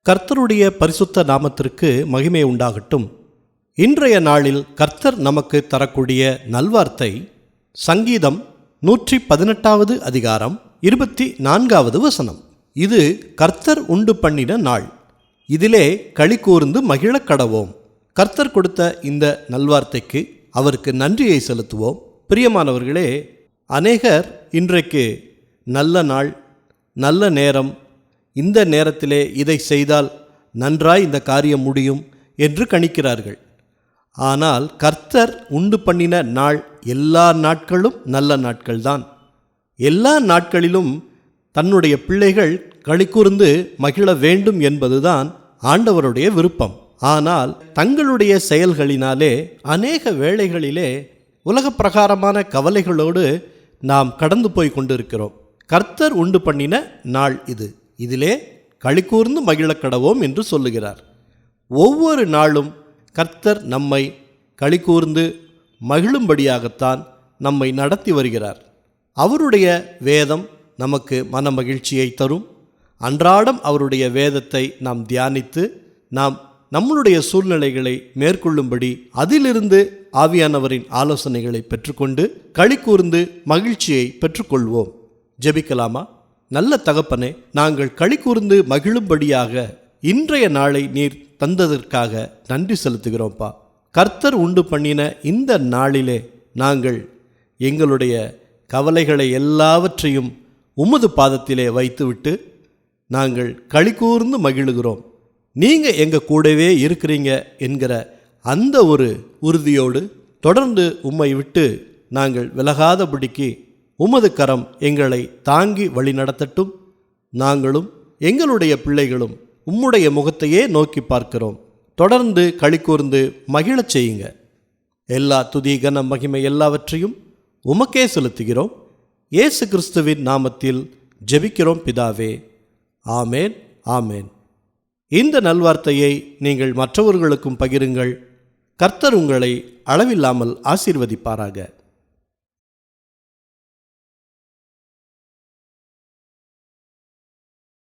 கர்த்தருடைய பரிசுத்த நாமத்திற்கு மகிமை உண்டாகட்டும். இன்றைய நாளில் கர்த்தர் நமக்கு தரக்கூடிய நல்வார்த்தை சங்கீதம் 118வது அதிகாரம் 24வது வசனம். இது கர்த்தர் உண்டு பண்ணின நாள், இதிலே களி கூர்ந்து மகிழக் கடவோம். கர்த்தர் கொடுத்த இந்த நல்வார்த்தைக்கு அவருக்கு நன்றியை செலுத்துவோம். பிரியமானவர்களே, அநேகர் இன்றைக்கு நல்ல நாள், நல்ல நேரம், இந்த நேரத்திலே இதை செய்தால் நன்றாய் இந்த காரியம் முடியும் என்று கணிக்கிறார்கள். ஆனால் கர்த்தர் உண்டு பண்ணின நாள் எல்லா நாட்களும் நல்ல நாட்கள்தான். எல்லா நாட்களிலும் தன்னுடைய பிள்ளைகள் களிகூர்ந்து மகிழ வேண்டும் என்பதுதான் ஆண்டவருடைய விருப்பம். ஆனால் தங்களுடைய செயல்களினாலே அநேக வேளைகளிலே உலக பிரகாரமான கவலைகளோடு நாம் கடந்து போய் கொண்டிருக்கிறோம். கர்த்தர் உண்டு பண்ணின நாள் இது, இதிலே களிகூர்ந்து மகிழக் கடவோம் என்று சொல்லுகிறார். ஒவ்வொரு நாளும் கர்த்தர் நம்மை களிகூர்ந்து மகிழும்படியாகத்தான் நம்மை நடத்தி வருகிறார். அவருடைய வேதம் நமக்கு மன மகிழ்ச்சியை தரும். அன்றாடம் அவருடைய வேதத்தை நாம் தியானித்து நம்முடைய சூழ்நிலைகளை மேற்கொள்ளும்படி அதிலிருந்து ஆவியானவரின் ஆலோசனைகளை பெற்றுக்கொண்டு களிகூர்ந்து மகிழ்ச்சியை பெற்றுக்கொள்வோம். ஜெபிக்கலாமா? நல்ல தகப்பனே, நாங்கள் களிகூர்ந்து மகிழும்படியாக இன்றைய நாளை நீர் தந்ததற்காக நன்றி செலுத்துகிறோம்ப்பா. கர்த்தர் உண்டு பண்ணின இந்த நாளிலே நாங்கள் எங்களுடைய கவலைகளை எல்லாவற்றையும் உமது பாதத்திலே வைத்துவிட்டு நாங்கள் களிகூர்ந்து மகிழுகிறோம். நீங்கள் எங்கள் கூடவே இருக்கிறீங்க என்கிற அந்த ஒரு உறுதியோடு தொடர்ந்து உம்மை விட்டு நாங்கள் விலகாதபடிக்கு உமது கரம் எங்களை தாங்கி வழி நடத்தட்டும். நாங்களும் எங்களுடைய பிள்ளைகளும் உம்முடைய முகத்தையே நோக்கி பார்க்கிறோம். தொடர்ந்து களிகூர்ந்து மகிழச் செய்யுங்க. எல்லா துதி கன மகிமை எல்லாவற்றையும் உமக்கே செலுத்துகிறோம். இயேசு கிறிஸ்துவின் நாமத்தில் ஜெபிக்கிறோம் பிதாவே. ஆமேன், ஆமேன். இந்த நல்வார்த்தையை நீங்கள் மற்றவர்களுக்கும் பகிருங்கள். கர்த்தர் உங்களை அளவில்லாமல் ஆசீர்வதிப்பாராக.